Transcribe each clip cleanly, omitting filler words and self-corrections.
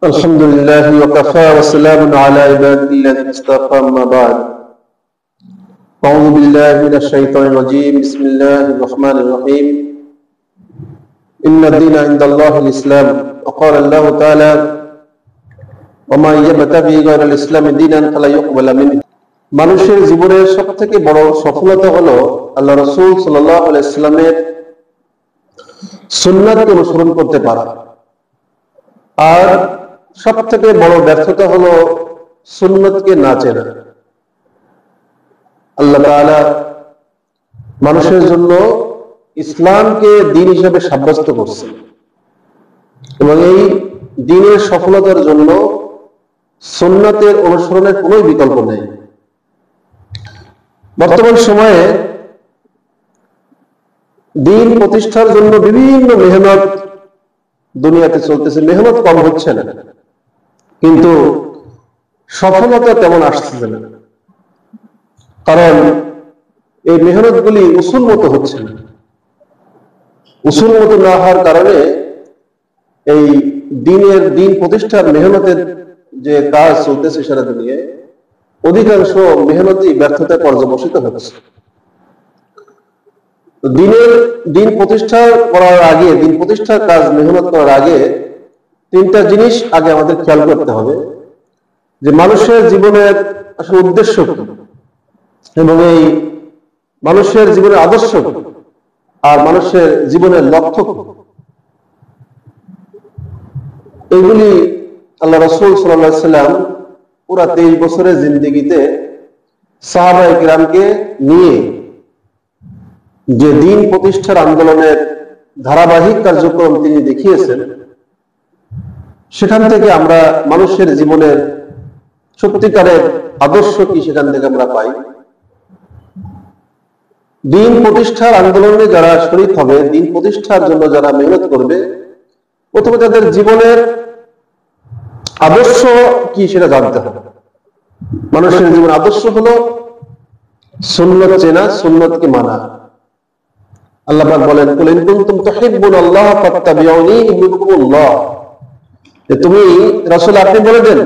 الحمد لله وكفى وسلام على عباده الذين اصطفى أما بعد أعوذ بالله من الشيطان الرجيم بسم الله الرحمن الرحيم إن الدين عند الله الإسلام وقال الله تعالى ومن يبتغي غير الإسلام دينا فلا يقبل منه মানুষের জীবনের সবথেকে বড় সফলতা হলো আল্লাহ রাসূল সাল্লাল্লাহু আলাইহি ওয়াসাল্লামের সুন্নাতকে অনুসরণ করতে পারা। আর সবথেকে বড় ব্যর্থতা হলো সুন্নতকে না চেনা। আল্লাহ তাআলা মানুষের জন্য ইসলামকে দ্বীন হিসেবে সাব্যস্ত করছেন এবং এই দ্বীনের সফলতার জন্য সুন্নতের অনুসরণের কোনো বিকল্প নেই। বর্তমান সময়ে দ্বীন প্রতিষ্ঠার জন্য বিভিন্ন মেহনত দুনিয়াতে চলতেছে, মেহনত কম হচ্ছে না, কিন্তু সফলতা তেমন আসছে না, কারণ এই মেহনতগুলি উসুল মতো হচ্ছে না। উসুল মতো না হওয়ার কারণে এই দ্বীন প্রতিষ্ঠার মেহনতের যে কাজ চলতেছে সারা দুনিয়ায়, অধিকাংশ মেহনতই ব্যর্থতায় পর্যবসিত হচ্ছে। দ্বীন প্রতিষ্ঠা করার আগে, দ্বীন প্রতিষ্ঠার কাজ মেহনত করার আগে তিনটা জিনিস আগে আমাদের খেয়াল করতে হবে, যে মানুষের জীবনের আসলে উদ্দেশ্য কি এবং এই মানুষের জীবনের আদর্শ আর মানুষের জীবনের লক্ষ্য কি। এইগুলি আল্লাহ রাসূল সাল্লাল্লাহু আলাইহি ওয়াসাল্লাম পুরা 23 বছরের জিন্দেগিতে সাহাবায়ে কিরামকে নিয়ে যে দ্বীন প্রতিষ্ঠার আন্দোলনের ধারাবাহিক কার্যক্রম তিনি দেখিয়েছেন, সেখান থেকে আমরা মানুষের জীবনের সত্যিকারের আদর্শ কি সেখান থেকে আমরা পাই। দ্বীন প্রতিষ্ঠার আন্দোলনে যারা শরীক হবে, দ্বীন প্রতিষ্ঠার জন্য যারা মেহনত করবে, প্রথমে তাদের জীবনের আদর্শ কি সেটা জানতে হবে। মানুষের জীবন আদর্শ হলো সুন্নত চেনা, সুন্নতকে মানা। আল্লাহ পাক বলেন, কুল ইন কুনতুম তুহিব্বুনাল্লাহ ফাত্তাবিউনি ইউহিব্বুকুমুল্লাহ। যে তুমি রাসূল আপনি বলে দেন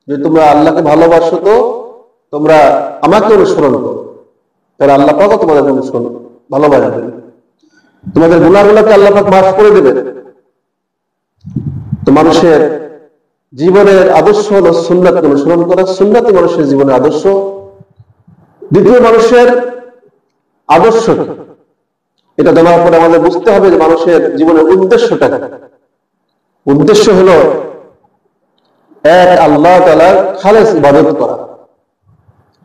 যে তোমরা আল্লাহকে ভালোবাসো, তো তোমরা আমাকে অনুসরণ করো, তাহলে আল্লাহ পাকও তোমাদের অনুসরণ ভালোবাসবেন, তোমাদের গুনাহগুলোকে আল্লাহ পাক মাফ করে দেবেন। তো মানুষের জীবনের আদর্শ হলো সুন্নাতকে অনুসরণ করা, সুন্নাতই মানুষের জীবনের আদর্শ। দ্বিতীয়, মানুষের আদর্শ এটা জানার পরে আমাদের বুঝতে হবে যে মানুষের জীবনের উদ্দেশ্যটা কি। উদ্দেশ্য হলো এক আল্লাহ তাআলার খালেস ইবাদত করা।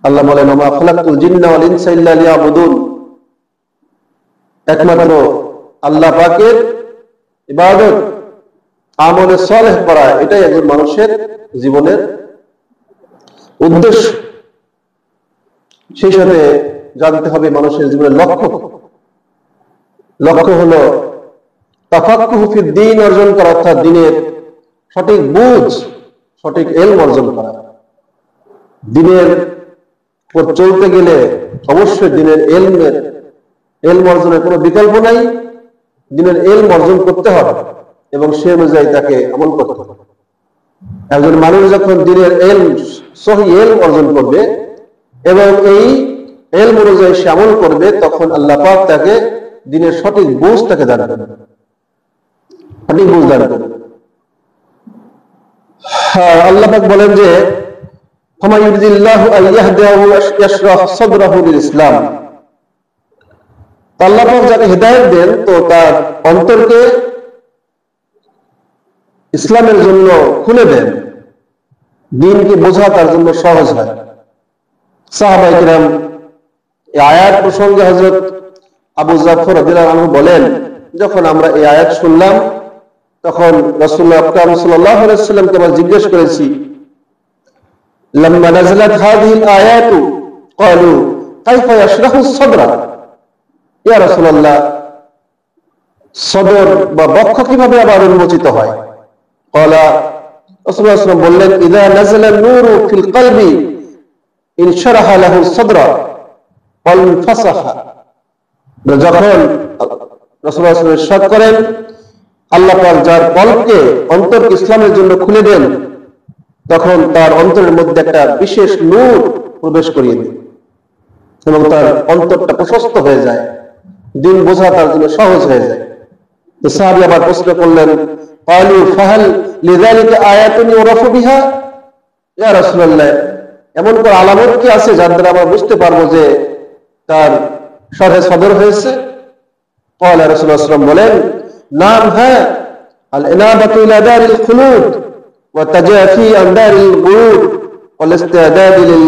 আল্লাহ বলেন, ওমা খালাকতুল জিন্না ওয়াল ইনসা ইল্লা লিয়াবুদুন। একমাত্র আল্লাহ পাকের ইবাদত, আমলে সালেহ করা, এটাই একজন মানুষের জীবনের উদ্দেশ্য। সেই সাথে জানতে হবে মানুষের জীবনের লক্ষ্য। লক্ষ্য হলো তাফাক্কুহু ফিদ দ্বীন অর্জন করা, অর্থাৎ দ্বীনের সঠিক বুঝ, সঠিক ইলম অর্জন করা। দ্বীনের উপর চলতে গেলে অবশ্যই দ্বীনের ইলম অর্জনের কোনো বিকল্প নাই। দ্বীনের ইলম অর্জন করতে হবে এবং সে অনুযায়ী তাকে আমল করতে হবে। একজন মানুষ যখন দ্বীনের ইলম, সহিহ ইলম অর্জন করবে এবং এই ইলম অনুযায়ী সে আমল করবে, তখন আল্লাহ পাক তাকে দ্বীনের সঠিক বুঝ তাকে দান করবে, সঠিক বুঝ দান করবে। আল্লাহ পাক বলেন যে ফামান ইউরিদিল্লাহু আন ইয়াহদিয়াহু ইয়াশরাহ সাদরাহু লিল ইসলাম। আল্লাহ পাক যাকে হিদায়াত দেন, তো তার অন্তরকে ইসলামের জন্য খুলে দেন, দ্বীনকে বোঝা তার জন্য সহজ হয়। সাহাবায়ে কিরাম এই আয়াত প্রসঙ্গে হযরত আবু জাফর রাদিয়াল্লাহু আনহু বলেন, যখন আমরা এই আয়াত শুনলাম, তখন রাসূলুল্লাহ আকরাম সাল্লাল্লাহু আলাইহি ওয়াসাল্লামকে আমরা জিজ্ঞেস করেছি, লাম্মা নাযালাত হাযিহিল আয়াতু ক্বালু কাইফা ইয়াশরাহু সাদরা। ইয়া রাসূলুল্লাহ, সদর বা বক্ষ কিভাবে আবার উন্মোচিত হয়? ক্বালা, রাসূলুল্লাহ সাল্লাল্লাহু আলাইহি ওয়াসাল্লাম বললেন, ইযা নাযালা নূরু ফিল কলবি ইনশারাহা লাহু সাদরা ওয়াল ফাসাহা। যখন রাসূলুল্লাহ সাল্লাল্লাহু আলাইহি ওয়াসাল্লাম ইরশাদ করেন আল্লাহ পাক যার কলবকে অন্তরকে ইসলামের জন্য খুলে দেন, তখন তার অন্তরের মধ্যে একটা বিশেষ নূর প্রবেশ করিয়ে দেন এবং তার অন্তরটা প্রশস্ত হয়ে যায়, দিন বোঝা তার জন্য সহজ হয়ে যায়। তো সাহাবী আবার প্রশ্ন করলেন, ক্বালু ফাহাল লিযালিকা আয়াতুন ইউরাফু বিহা, ইয়া রাসূলুল্লাহ, এমন কোন আলামত কি আছে যার দ্বারা আমরা বুঝতে পারবো যে তার শরহে সদর হয়েছে? ক্বালা রাসূলুল্লাহ সাল্লাল্লাহু আলাইহি ওয়াসাল্লাম বলেন, নাম হ্যাঁ, আল ইনাবাতু ইলা দারিল খুলুদ ওয়া তাজাফি আন দারিল গুরুর ওয়াল ইস্তিদাদ লিল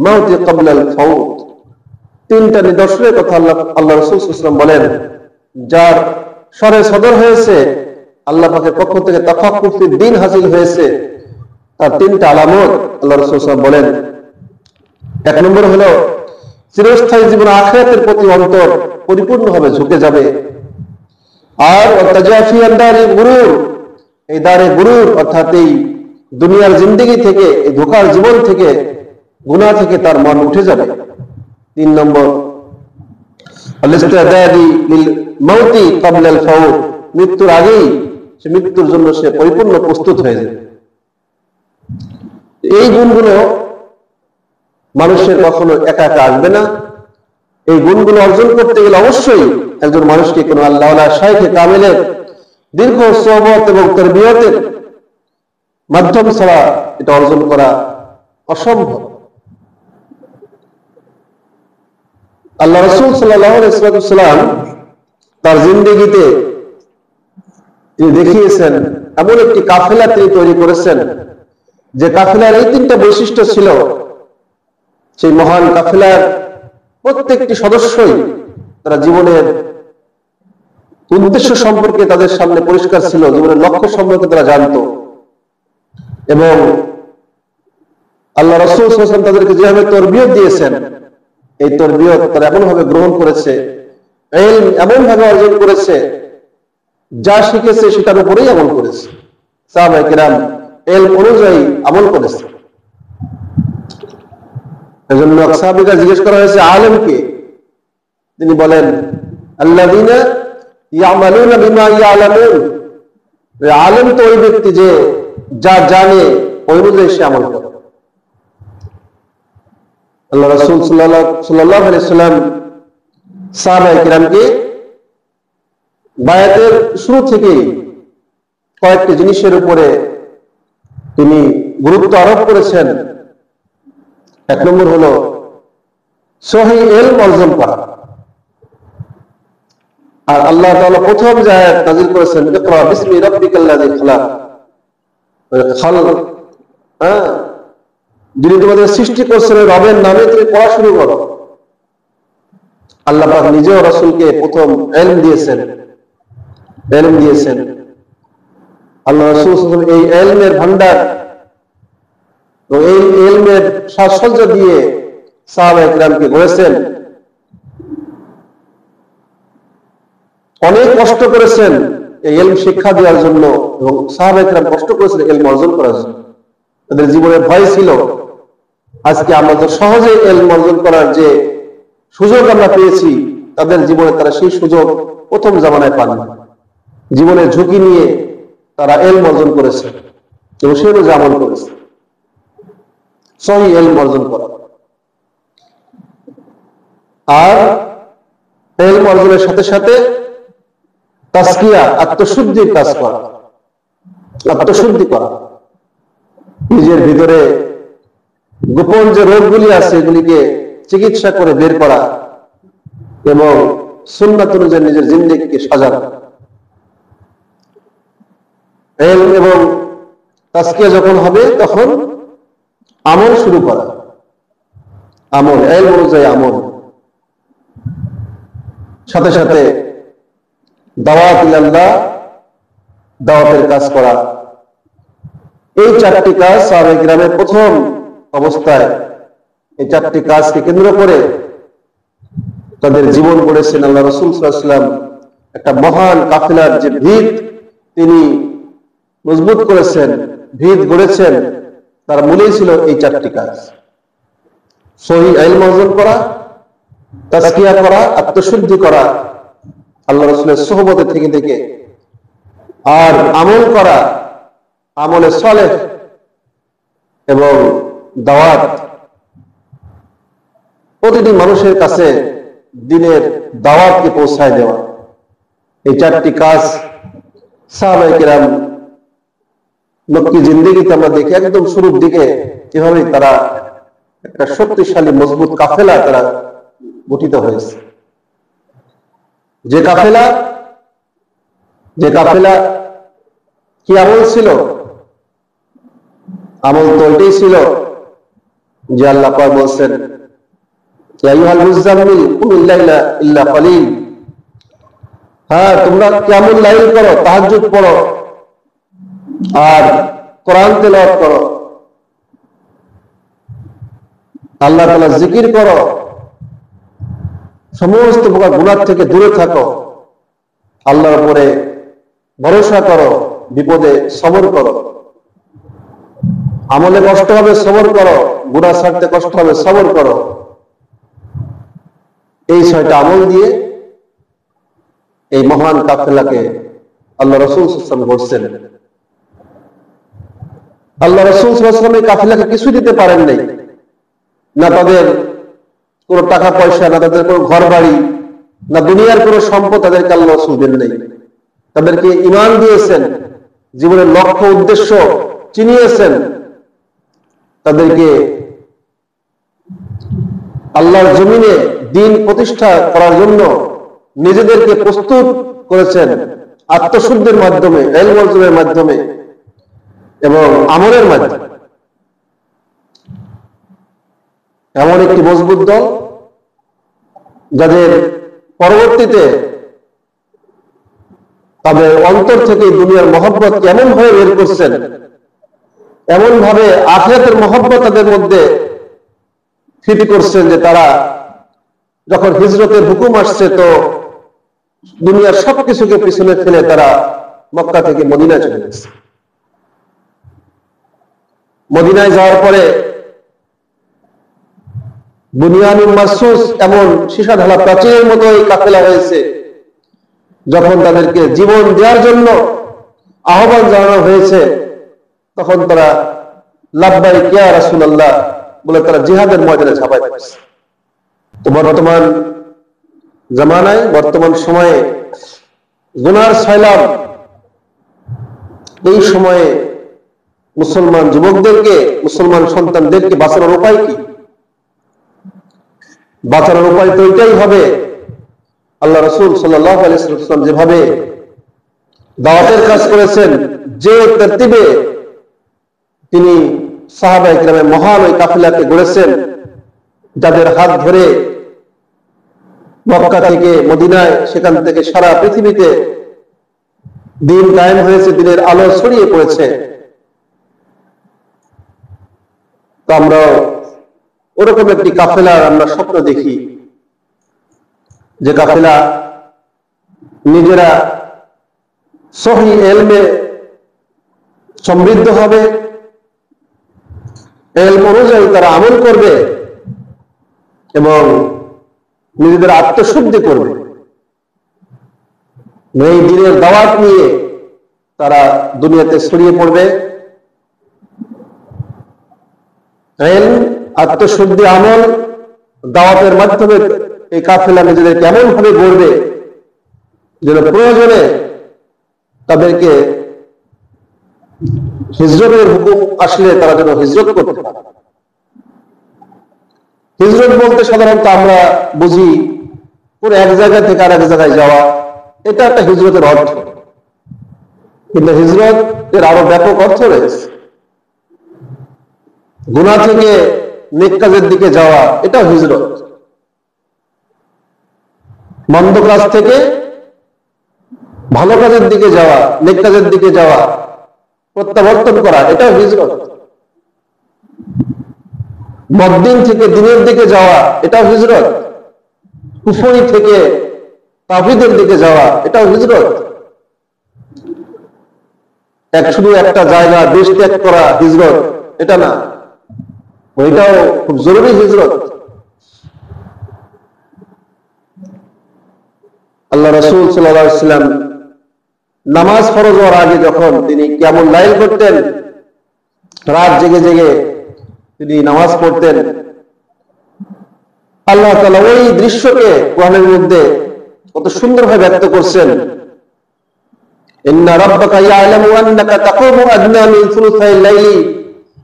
মাউত ক্বাবলা আল ফাউত। তিনটা নিদর্শনের কথা আল্লাহ রাসূল সাল্লাল্লাহু আলাইহি ওয়াসাল্লাম বলেন, যার শরহে সদর হয়েছে, আল্লাহ পাকের পক্ষ থেকে তাফাক্কুহ ফিদ দ্বীন হাসিল হয়েছে, তার তিনটা আলামত আল্লাহ রাসূল সাল্লাল্লাহু আলাইহি ওয়াসাল্লাম বলেন। এক নম্বর হলো চিরস্থায়ী জীবন আখিরাতের প্রতি অন্তর পরিপূর্ণভাবে ঝুঁকে যাবে। আর তাজাফি আন দারিল গুরুর, এই দারে গুরুর অর্থাৎ এই দুনিয়ার জিন্দেগি থেকে, এই ধোঁকার জীবন থেকে, গুনাহ থেকে তার মন উঠে যাবে। তিন নম্বর আল ইস্তিদাদি লিল মাউতি ক্বাবলা আল ফাউত, মৃত্যুর আগেই সে মৃত্যুর জন্য সে পরিপূর্ণ প্রস্তুত হয়ে যাবে। এই গুণগুলো মানুষের কখনো একা একা আসবে না। এই গুণগুলো অর্জন করতে গেলে অবশ্যই একজন মানুষকে কোনো আল্লাহওয়ালা শাইখে কামেলের দীর্ঘ সোহবত এবং তারবিয়তের মাধ্যম ছাড়া এটা অর্জন করা অসম্ভব। আল্লাহ রাসূল সাল্লাল্লাহু আলাইহি ওয়াসাল্লাম তার জিন্দেগিতে তিনি দেখিয়েছেন, এমন একটি কাফেলা তিনি তৈরি করেছেন যে কাফেলার এই তিনটা বৈশিষ্ট্য ছিল। সেই মহান কাফেলার প্রত্যেকটি সদস্যই তারা জীবনের উদ্দেশ্য সম্পর্কে তাদের সামনে পরিষ্কার ছিল, জীবনের লক্ষ্য সম্পর্কে তারা জানতো, এবং আল্লাহ রাসূল সাল্লাল্লাহু আলাইহি ওয়াসাল্লাম তাদেরকে যেভাবে তারবিয়ত দিয়েছেন, এই তারবিয়ত তারা এমন ভাবে গ্রহণ করেছে, ইলম এমন ভাবে অর্জন করেছে, যা শিখেছে সেটার উপরেই আমল করেছে। সাহাবায়ে কেরাম ইলম অনুযায়ী আমল করেছে। এজন্য সাহাবীরা জিজ্ঞেস করা হয়েছে আলেম কে? তিনি বলেন, আল্লাযীনা ইয়ামালুনা বিমা ইয়ালামুন, আলেম তো ওই ব্যক্তি যে যা জানে ওই অনুযায়ী সে আমল করে। আল্লাহ রাসূল সাল্লাল্লাহু আলাইহি ওয়াসাল্লাম সাহাবায়ে কেরামকে বায়াতের শুরু থেকেই কয়েকটি জিনিসের উপরে তিনি গুরুত্ব আরোপ করেছেন। এক নম্বর হলো সহিহ ইলম অর্জন করা। আর আল্লাহ তাআলা প্রথম যে আয়াত নাযিল করেছেন, ইকরা বিসমি রাব্বিকাল্লাযী খালাক, যিনি তোমাদের সৃষ্টি করছেন রবের নামে তুমি পড়া শুরু করো। আল্লাহ পাক নিজেও রাসূলকে প্রথম ইলম দিয়েছেন। আল্লাহ রাসূল সাল্লাল্লাহু আলাইহি ওয়াসাল্লাম এই ইলমের ভান্ডার ও এই ইলমের সাজসজ্জা দিয়ে সাহাবায়ে কেরামকে গড়েছেন। অনেক কষ্ট করেছেন এই ইলম শিক্ষা দেওয়ার জন্য, এবং সাহাবায়ে কেরাম কষ্ট করেছেন ইলম অর্জন করার জন্য। তাদের জীবনে ভয় ছিল, আজকে আমরা তো সহজে ইলম অর্জন করার যে সুযোগ আমরা পেয়েছি, তাদের জীবনে তারা সেই সুযোগ প্রথম জামানায় পাননি। জীবনের ঝুঁকি নিয়ে তারা ইলম অর্জন করেছে এবং সেই অনুযায়ী আমল করেছে। সহিহ ইলম অর্জন করা আর ইলম অর্জনের সাথে সাথে তাজকিয়া, আত্মশুদ্ধির কাজ করা, আত্মশুদ্ধি করা, নিজের ভিতরে গোপন যে রোগগুলি আছে এগুলিকে চিকিৎসা করে বের করা এবং সুন্নাত অনুযায়ী নিজের জিন্দেগিকে সাজানো। ইলম এবং তাজকিয়া যখন হবে তখন আমল শুরু করা, আমল ইলম অনুযায়ী আমল, সাথে সাথে দাওয়াত ইলাল্লাহ, দাওয়াতের কাজ করা। এই চারটি কাজ সাহাবায়ে কেরামের প্রথম অবস্থায় এই চারটি কাজকে কেন্দ্র করে তাদের জীবন গড়েছেন। আল্লাহ রাসূল সাল্লাল্লাহু আলাইহি ওয়াসাল্লাম একটা মহান কাফেলার যে ভিত তিনি মজবুত করেছেন, ভিত গড়েছেন, তার মূলেই ছিল এই চারটি কাজ: সহিহ ইলম অর্জন করা, তাজকিয়া করা, আত্মশুদ্ধি করা, আল্লাহ রাসূলের সোহবতে থেকে থেকে আর আমল করা, আমলে সালেহ এবং দাওয়াত, প্রতিটি মানুষের কাছে দ্বীনের দাওয়াতকে পৌঁছায় দেওয়া, এই চারটি কাজ সাহাবায়ে কেরাম মক্কি জিন্দেগিতে আমরা দেখি একদম শুরুর দিকে এভাবেই তারা একটা শক্তিশালী মজবুত কাফেলা তারা গঠিত হয়েছে। যে কাফেলা কি আমল ছিল? আমল তো এটাই ছিল যে আল্লাহ পাক বলছেন, ইয়া আইয়ুহাল মুযাম্মিল কুমিল লাইলা ইল্লা কালিল, হ্যাঁ তোমরা কিয়ামুল লাইল করো, তাহাজ্জুদ পড়ো আর কোরআন তেলাওয়াত করো, আল্লাহ তাআলা জিকির করো, সমস্ত প্রকার গুনাহ থেকে দূরে থাকো, আল্লাহর উপরে ভরসা করো, বিপদে সবর করো। আমলে কষ্ট হবে সবর করো, গুনাহ ছাড়তে কষ্ট হবে সবর করো। এই 6টা আমল দিয়ে এই মহান কাফেলাকে আল্লাহ রাসূল সাল্লাল্লাহু আলাইহি ওয়াসাল্লাম বলছেন। আল্লাহ রাসূল সাল্লাল্লাহু আলাইহি ওয়াসাল্লাম এই কাফেলাকে কিছু দিতে পারেন নাই, না তাদের কোনো টাকা পয়সা, না তাদের কোনো ঘর বাড়ি, না দুনিয়ার কোনো সম্পদ তাদেরকে আল্লাহ রাসূল দেন নাই। তাদেরকে ঈমান দিয়েছেন, জীবনের লক্ষ্য উদ্দেশ্য চিনিয়েছেন, তাদেরকে আল্লাহর জমিনে দ্বীন প্রতিষ্ঠা করার জন্য নিজেদেরকে প্রস্তুত করেছেন আত্মশুদ্ধির মাধ্যমে, ইলম অর্জনের মাধ্যমে এবং আমলের মাধ্যমে। এমন একটি মজবুত দল যাদের পরবর্তীতে তাদের অন্তর থেকে দুনিয়ার মহব্বত কেমন ভাবে বের করছেন, এমন ভাবে আখিরাতের মহব্বত তাদের মধ্যে ফিট করছেন যে তারা যখন হিজরতের হুকুম আসছে তো দুনিয়ার সবকিছুকে পিছনে ফেলে তারা মক্কা থেকে মদিনায় চলে গেছে। মদিনায় যাওয়ার পরে বুনিয়ানুল মারসুস এমন সীসা ঢালা প্রাচীরের মতো এই কাফেলা হয়েছে, যখন তাদেরকে জীবন দেওয়ার জন্য আহ্বান জানানো হয়েছে তখন তারা লাব্বাইক ইয়া রাসূলুল্লাহ বলে তারা জিহাদের ময়দানে ঝাঁপায় পড়েছে। তো বর্তমান জামানায়, বর্তমান সময়ে গুনার সয়লাব, এই সময়ে মুসলমান যুবকদেরকে, মুসলমান সন্তানদেরকে বাঁচানোর উপায় কি? বাঁচানোর উপায় তো এটাই হবে, আল্লাহ রাসূল সাল্লাল্লাহু আলাইহি ওয়াসাল্লাম যেভাবে দাওয়াতের কাজ করেছেন, যে তরতিবে তিনি সাহাবায়ে কেরামের মহান ওই কাফেলাকে গড়েছেন, যাদের হাত ধরে মক্কা থেকে মদিনায়, সেখান থেকে সারা পৃথিবীতে দ্বীন কায়েম হয়েছে, দ্বীনের আলো ছড়িয়ে পড়েছে। তো আমরা ওরকম একটি কাফেলার আমরা স্বপ্ন দেখি, যে কাফেলা নিজেরা সহি ইলমে সমৃদ্ধ হবে, ইলম অনুযায়ী তারা আমল করবে এবং নিজেদের আত্মশুদ্ধি করবে। এই দ্বীনের দাওয়াত নিয়ে তারা দুনিয়াতে ছড়িয়ে পড়বে। ইলম, আত্মশুদ্ধি, আমল, দাওয়াতের মাধ্যমে এই কাফেলা নিজেদের কেমন ভাবে গড়বে যেন প্রয়োজনে তাদেরকে হিজরতের হুকুম আসলে তারা যেন হিজরত করতে পারে। হিজরত বলতে সাধারণত আমরা বুঝি পুরো এক জায়গা থেকে আর এক জায়গায় যাওয়া, এটা একটা হিজরতের অর্থ, কিন্তু হিজরতের আরো ব্যাপক অর্থ রয়েছে। গুনাহ থেকে নেক কাজের দিকে যাওয়া, এটাও হিজরত। মন্দ কাজ থেকে ভালো কাজের দিকে যাওয়া, নেক কাজের দিকে যাওয়া, প্রত্যাবর্তন করা, এটাও হিজরত। বদ্দিন থেকে দ্বীনের দিকে যাওয়া, এটাও হিজরত। কুফরি থেকে তাওহীদের দিকে যাওয়া, এটাও হিজরত। শুধু একটা জায়গা, দেশ ত্যাগ করা হিজরত এটা না, ওইটাও খুব জরুরি হিজরত। আল্লাহ রাসূল সাল্লাল্লাহু আলাইহি ওয়াসাল্লাম নামাজ ফরজ হওয়ার আগে যখন তিনি কিয়ামুল লাইল করতেন, রাত জেগে জেগে তিনি নামাজ পড়তেন, আল্লাহ তাআলা ওই দৃশ্যকে কোরআনের মধ্যে কত সুন্দরভাবে ব্যক্ত করছেন। ইন্না রাব্বাকা ইয়ালামু আন্নাকা তাকুমু আদনা মিন সুলুসাইল লাইলি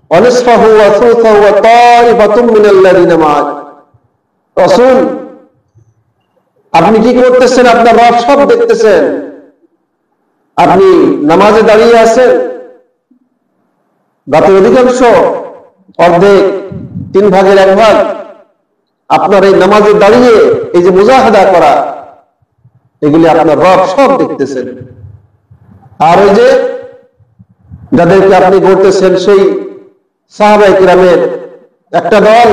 ওয়া নিসফাহু ওয়া সুলুসাহু ওয়া তাইফাতুম মিনাল লাযিনা মা'আক। রাসূল, আপনি কি করতেছেন? আপনার রব সব দেখতেছেন। আপনি নামাজে দাঁড়িয়ে আছেন, রাতের অধিকাংশ অর্ধেক, 3 ভাগের 1 ভাগ আপনার এই নামাজে দাঁড়িয়ে এই যে মুজাহাদা করা, এগুলি আপনার রব সব দেখতেছেন। আর ওই যে যাদেরকে আপনি করতেছেন, সেই সাহাবায়ে কিরামের একটা দল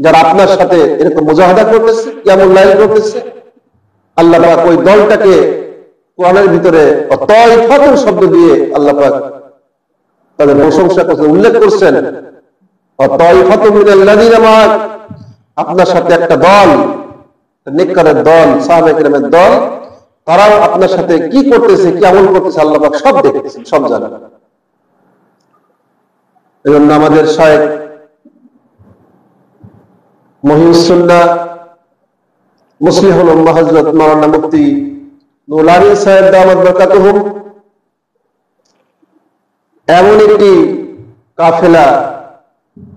যারা আপনার সাথে এরকম মুজাহাদা করতেছে, কিয়ামুল লাইল করতেছে, আল্লাহ পাক ওই দলটাকে কোরআনের ভিতরে তাইফাতুন শব্দ দিয়ে আল্লাহ পাক তাদের প্রশংসা করছেন, উল্লেখ করছেন। তাইফাতুম মিনাল লাযিনা মা'আক, আপনার সাথে একটা দল, নেককারের দল, সাহাবায়ে কিরামের দল, তারাও আপনার সাথে কি করতেছে, কি আমল করতেছে আল্লাহ পাক সব দেখতেছেন, সব জানেন। এজন্য আমাদের শায়েখ মুহিউস সুন্নাহ মুসলিহুল উম্মাহ হযরত মাওলানা মুফতি নুরুল আমিন সাহেব দামাত বরকাতুহুম এমন একটি কাফেলা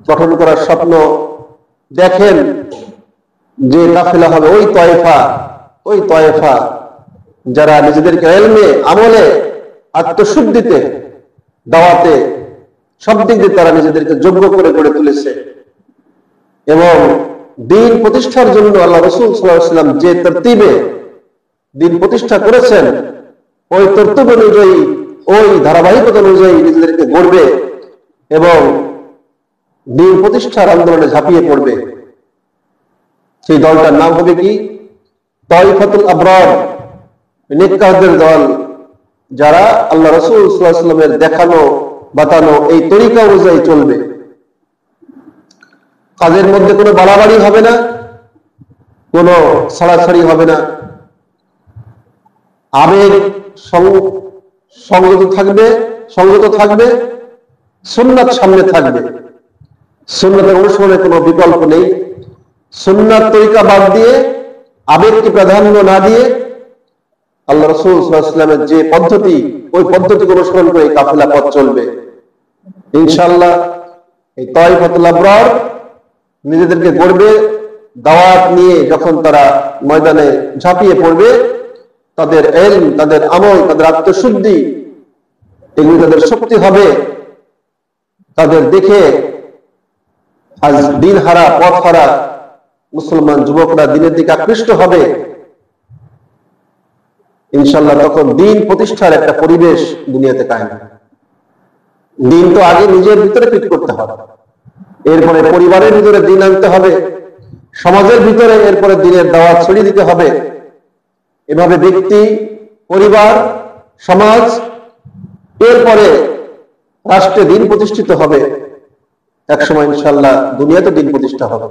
গঠন করার স্বপ্ন দেখেন, যে কাফেলা হবে ওই তয়েফা যারা নিজেদেরকে ইলমে, আমলে, আত্মশুদ্ধিতে, দাওয়াতে, সব দিক দিয়ে তারা নিজেদেরকে যোগ্য করে গড়ে তুলেছে এবং দ্বীন প্রতিষ্ঠার জন্য আল্লাহ রাসূল সাল্লাল্লাহু আলাইহি ওয়াসাল্লাম যে তরতিবে দ্বীন প্রতিষ্ঠা করেছেন, ওই তরতিব অনুযায়ী, ওই ধারাবাহিকতা অনুযায়ী নিজেদেরকে গড়বে এবং দ্বীন প্রতিষ্ঠার আন্দোলনে ঝাঁপিয়ে পড়বে। সেই দলটার নাম হবে কি? তাইফাতুল আবরার, নেককারদের দল, যারা আল্লাহ রাসূল সাল্লাল্লাহু আলাইহি ওয়াসাল্লামের দেখানো বাতানো এই তরিকা অনুযায়ী চলবে। কাজের মধ্যে কোনো বাড়াবাড়ি হবে না, কোনো ছাড়াছাড়ি হবে না, আবেগ সংযত থাকবে, সুন্নাত সামনে থাকবে, সুন্নাতের অনুসরণে কোনো বিকল্প নেই। সুন্নাত তরিকা বাদ দিয়ে, আবেগকে প্রাধান্য না দিয়ে, আল্লাহ রাসূল সাল্লাল্লাহু আলাইহি ওয়াসাল্লামের যে পদ্ধতি, ওই পদ্ধতিকে অনুসরণ করে কাফেলা পথ চলবে ইনশাআল্লাহ। এই তাইফাতুল আবরার নিজেদেরকে গড়বে, দাওয়াত নিয়ে যখন তারা ময়দানে ঝাঁপিয়ে পড়বে, তাদের ইলম, তাদের আমল, তাদের আত্মশুদ্ধি, এগুলি তাদের শক্তি হবে। তাদের দেখে আজ দিন হারা, পথ হারা মুসলমান যুবকরা দিনের দিকে আকৃষ্ট হবে ইনশাআল্লাহ। তখন দিন প্রতিষ্ঠার একটা পরিবেশ দুনিয়াতে কায়েম। দিন তো আগে নিজের ভিতরে ফিট করতে হবে, এরপরে পরিবারের ভিতরে দিন আনতে হবে, সমাজের ভিতরে এরপরে দিনের দাওয়াত ছড়িয়ে দিতে হবে। এভাবে ব্যক্তি, পরিবার, সমাজ, এরপরে রাষ্ট্রে দিন প্রতিষ্ঠিত হবে। একসময় ইনশাআল্লাহ দুনিয়াতে দিন প্রতিষ্ঠা হবে।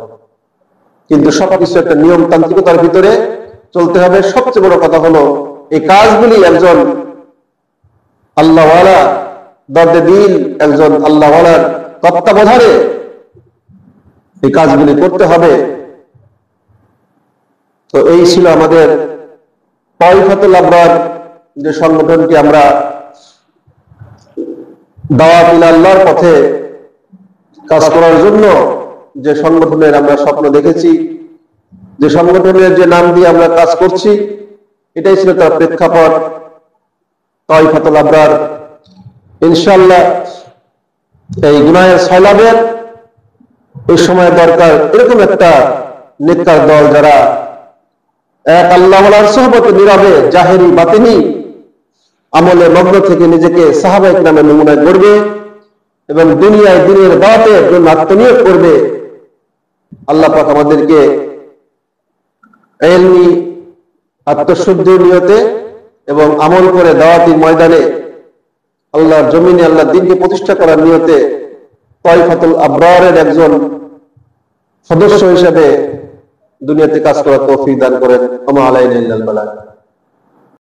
কিন্তু সবকিছু একটা নিয়ম তান্ত্রিকতার ভিতরে চলতে হবে। সবচেয়ে বড় কথা হলো এই কাজগুলি একজন আল্লাহওয়ালা দর্দে দিল, একজন আল্লাহওয়ালার তত্ত্বাবধানে এই কাজগুলি করতে হবে। তো এই ছিল আমাদের তাইফাতুল আবরার, যে সংগঠনটি আমরা দাওয়াত ইলা আল্লাহর পথে কাজ করার জন্য যে সংগঠনের আমরা স্বপ্ন দেখেছি, যে সংগঠনের যে নাম দিয়ে আমরা কাজ করছি, এটাই ছিল তার প্রেক্ষাপট, তাইফাতুল আবরার। ইনশাআল্লাহ এই গুনাহের সয়লাবের এই সময় দরকার এরকম একটা নেককার দল, যারা এক আল্লাহওয়ালার সোহবতে নীরবে, জাহেরি বাতিনি আমলে মগ্ন থেকে নিজেকে সাহাবায়ে কিরামের নমুনায় গড়বে এবং দুনিয়ায় দিনের দাওয়াতের জন্য আত্মনিয়োগ করবে। আল্লাহ পাক আমাদেরকে ইলমি, আত্মশুদ্ধির নিয়তে এবং আমল করে দাওয়াতি ময়দানে আল্লাহর জমিনে আল্লাহর দ্বীনকে প্রতিষ্ঠা করার নিয়তে তাইফাতুল আবরারের একজন সদস্য হিসেবে দুনিয়াতে কাজ করার তৌফিক দান করেন। ওয়া মা আলাইনা ইল্লাল বালাগ।